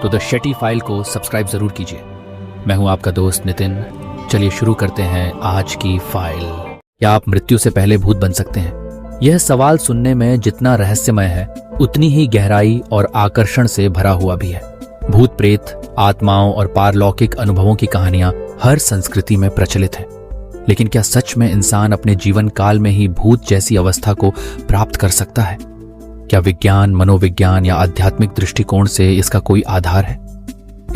तो the Shetty file को subscribe जरूर कीजिए। मैं हूं आपका दोस्त नितिन। चलिए शुरू करते हैं आज की फाइल। क्या आप मृत्यु से पहले भूत बन सकते हैं? यह सवाल सुनने में जितना रहस्यमय है उतनी ही गहराई और आकर्षण से भरा हुआ भी है। भूत प्रेत, आत्माओं और पारलौकिक अनुभवों की कहानियां हर संस्कृति में प्रचलित हैं। लेकिन क्या सच में इंसान अपने जीवन काल में ही भूत जैसी अवस्था को प्राप्त कर सकता है? क्या विज्ञान, मनोविज्ञान या आध्यात्मिक दृष्टिकोण से इसका कोई आधार है?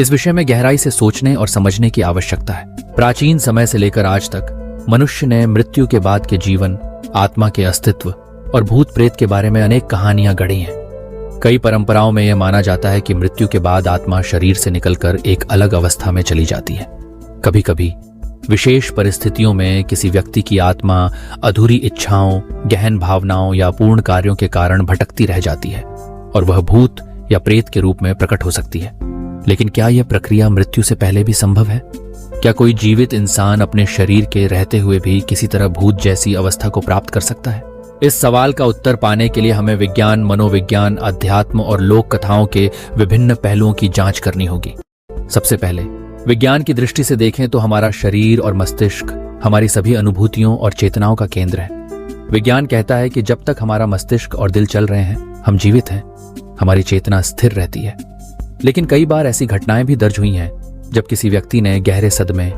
इस विषय में गहराई से सोचने और समझने की आवश्यकता है। प्राचीन समय से लेकर आज तक मनुष्य ने मृत्यु के बाद के जीवन, आत्मा के अस्तित्व और भूत प्रेत के बारे में अनेक कहानियां गढ़ी हैं। कई परंपराओं में यह माना जाता है कि मृत्यु के बाद आत्मा शरीर से निकलकर एक अलग अवस्था में चली जाती है। कभी कभी विशेष परिस्थितियों में किसी व्यक्ति की आत्मा अधूरी इच्छाओं, गहन भावनाओं या पूर्ण कार्यों के कारण भटकती रह जाती है और वह भूत या प्रेत के रूप में प्रकट हो सकती है। लेकिन क्या यह प्रक्रिया मृत्यु से पहले भी संभव है? क्या कोई जीवित इंसान अपने शरीर के रहते हुए भी किसी तरह भूत जैसी अवस्था को प्राप्त कर सकता है? इस सवाल का उत्तर पाने के लिए हमें विज्ञान, मनोविज्ञान, अध्यात्म और लोक कथाओं के विभिन्न पहलुओं की जांच करनी होगी। सबसे पहले विज्ञान की दृष्टि से देखें तो हमारा शरीर और मस्तिष्क हमारी सभी अनुभूतियों और चेतनाओं का केंद्र है। विज्ञान कहता है कि जब तक हमारा मस्तिष्क और दिल चल रहे हैं, हम जीवित हैं, हमारी चेतना स्थिर रहती है। लेकिन कई बार ऐसी घटनाएं भी दर्ज हुई हैं जब किसी व्यक्ति ने गहरे सदमे,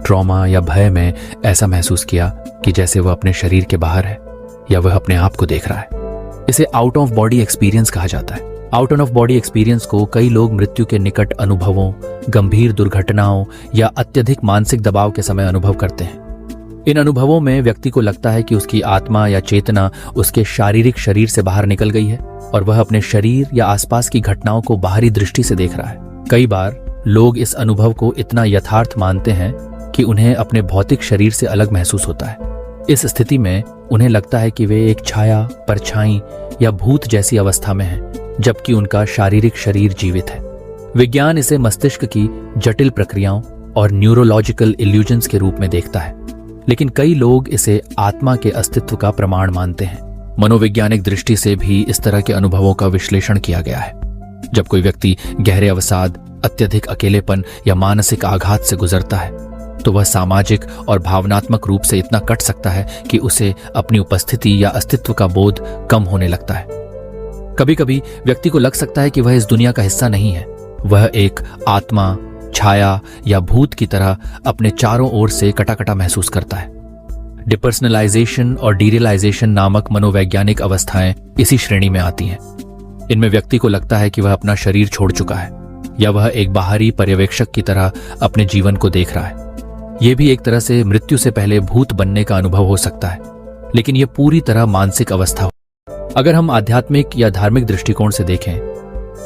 ट्रॉमा या भय में ऐसा महसूस किया कि जैसे वह अपने शरीर के बाहर है या वह अपने आप को देख रहा है। इसे आउट ऑफ बॉडी एक्सपीरियंस कहा जाता है। आउट ऑफ बॉडी एक्सपीरियंस को कई लोग मृत्यु के निकट अनुभवों, गंभीर दुर्घटनाओं या अत्यधिक मानसिक दबाव के समय अनुभव करते हैं। इन अनुभवों में व्यक्ति को लगता है कि उसकी आत्मा या चेतना उसके शारीरिक शरीर से बाहर निकल गई है और वह अपने शरीर या आसपास की घटनाओं को बाहरी दृष्टि से देख रहा है। कई बार लोग इस अनुभव को इतना यथार्थ मानते हैं कि उन्हें अपने भौतिक शरीर से अलग महसूस होता है। इस स्थिति में उन्हें लगता है कि वे एक छाया, परछाई या भूत जैसी अवस्था में हैं, जबकि उनका शारीरिक शरीर जीवित है। विज्ञान इसे मस्तिष्क की जटिल प्रक्रियाओं और न्यूरोलॉजिकल इल्यूजन्स के रूप में देखता है, लेकिन कई लोग इसे आत्मा के अस्तित्व का प्रमाण मानते हैं। मनोवैज्ञानिक दृष्टि से भी इस तरह के अनुभवों का विश्लेषण किया गया है। जब कोई व्यक्ति गहरे अवसाद, अत्यधिक अकेलेपन या मानसिक आघात से गुजरता है तो वह सामाजिक और भावनात्मक रूप से इतना कट सकता है कि उसे अपनी उपस्थिति या अस्तित्व का बोध कम होने लगता है। कभी कभी व्यक्ति को लग सकता है कि वह इस दुनिया का हिस्सा नहीं है। वह एक आत्मा, छाया या भूत की तरह अपने चारों ओर से कटा-कटा महसूस करता है। डिपर्सनलाइजेशन और डीरियलाइजेशन नामक मनोवैज्ञानिक अवस्थाएं इसी श्रेणी में आती हैं। इनमें व्यक्ति को लगता है कि वह अपना शरीर छोड़ चुका है या वह एक बाहरी पर्यवेक्षक की तरह अपने जीवन को देख रहा है। यह भी एक तरह से मृत्यु से पहले भूत बनने का अनुभव हो सकता है, लेकिन यह पूरी तरह मानसिक अवस्था हो। अगर हम आध्यात्मिक या धार्मिक दृष्टिकोण से देखें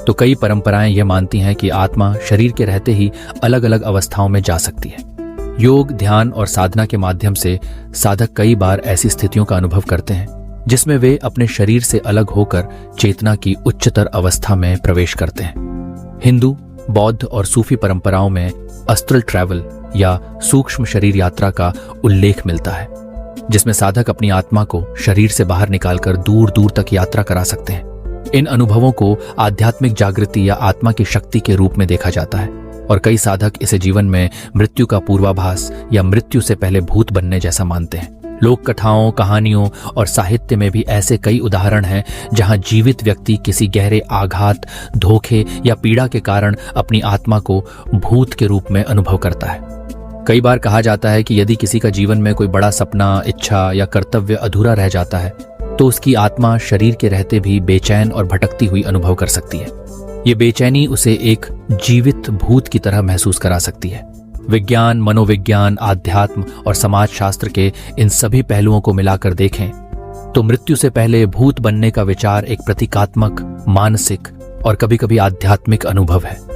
तो कई परंपराएं यह मानती हैं कि आत्मा शरीर के रहते ही अलग अलग अवस्थाओं में जा सकती है। योग, ध्यान और साधना के माध्यम से साधक कई बार ऐसी स्थितियों का अनुभव करते हैं जिसमें वे अपने शरीर से अलग होकर चेतना की उच्चतर अवस्था में प्रवेश करते हैं। हिंदू, बौद्ध और सूफी परंपराओं में अस्ट्रल ट्रैवल या सूक्ष्म शरीर यात्रा का उल्लेख मिलता है, जिसमें साधक अपनी आत्मा को शरीर से बाहर निकालकर दूर दूर तक यात्रा करा सकते हैं। इन अनुभवों को आध्यात्मिक जागृति या आत्मा की शक्ति के रूप में देखा जाता है और कई साधक इसे जीवन में मृत्यु का पूर्वाभास या मृत्यु से पहले भूत बनने जैसा मानते हैं। लोक कथाओं, कहानियों और साहित्य में भी ऐसे कई उदाहरण हैं जहां जीवित व्यक्ति किसी गहरे आघात, धोखे या पीड़ा के कारण अपनी आत्मा को भूत के रूप में अनुभव करता है। कई बार कहा जाता है कि यदि किसी का जीवन में कोई बड़ा सपना, इच्छा या कर्तव्य अधूरा रह जाता है तो उसकी आत्मा शरीर के रहते भी बेचैन और भटकती हुई अनुभव कर सकती है। ये बेचैनी उसे एक जीवित भूत की तरह महसूस करा सकती है। विज्ञान, मनोविज्ञान, आध्यात्म और समाजशास्त्र के इन सभी पहलुओं को मिलाकर देखें तो मृत्यु से पहले भूत बनने का विचार एक प्रतीकात्मक, मानसिक और कभी-कभी आध्यात्मिक अनुभव है।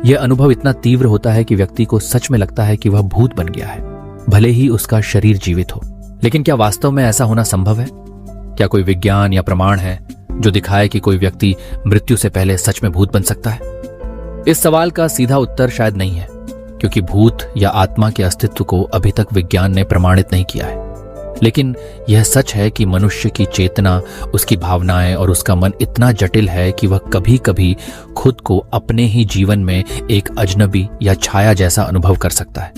यह अनुभव इतना तीव्र होता है कि व्यक्ति को सच में लगता है कि वह भूत बन गया है, भले ही उसका शरीर जीवित हो। लेकिन क्या वास्तव में ऐसा होना संभव है? क्या कोई विज्ञान या प्रमाण है जो दिखाए कि कोई व्यक्ति मृत्यु से पहले सच में भूत बन सकता है? इस सवाल का सीधा उत्तर शायद नहीं है, क्योंकि भूत या आत्मा के अस्तित्व को अभी तक विज्ञान ने प्रमाणित नहीं किया है। लेकिन यह सच है कि मनुष्य की चेतना, उसकी भावनाएं और उसका मन इतना जटिल है कि वह कभी कभी खुद को अपने ही जीवन में एक अजनबी या छाया जैसा अनुभव कर सकता है।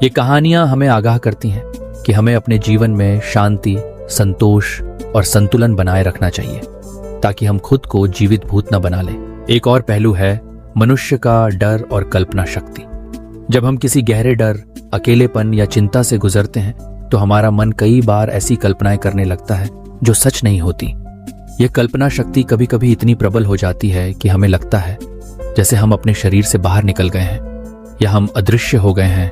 ये कहानियां हमें आगाह करती हैं कि हमें अपने जीवन में शांति, संतोष और संतुलन बनाए रखना चाहिए ताकि हम खुद को जीवित भूत न बना लें। एक और पहलू है मनुष्य का डर और कल्पना शक्ति। जब हम किसी गहरे डर, अकेलेपन या चिंता से गुजरते हैं तो हमारा मन कई बार ऐसी कल्पनाएं करने लगता है जो सच नहीं होती। यह कल्पना शक्ति कभी कभी इतनी प्रबल हो जाती है कि हमें लगता है जैसे हम अपने शरीर से बाहर निकल गए हैं, या हम अदृश्य हो गए हैं,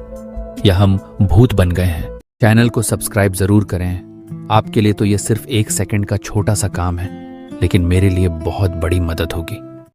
या हम भूत बन गए हैं। चैनल को सब्सक्राइब जरूर करें। आपके लिए तो यह सिर्फ 1 सेकंड का छोटा सा काम है, लेकिन मेरे लिए बहुत बड़ी मदद होगी।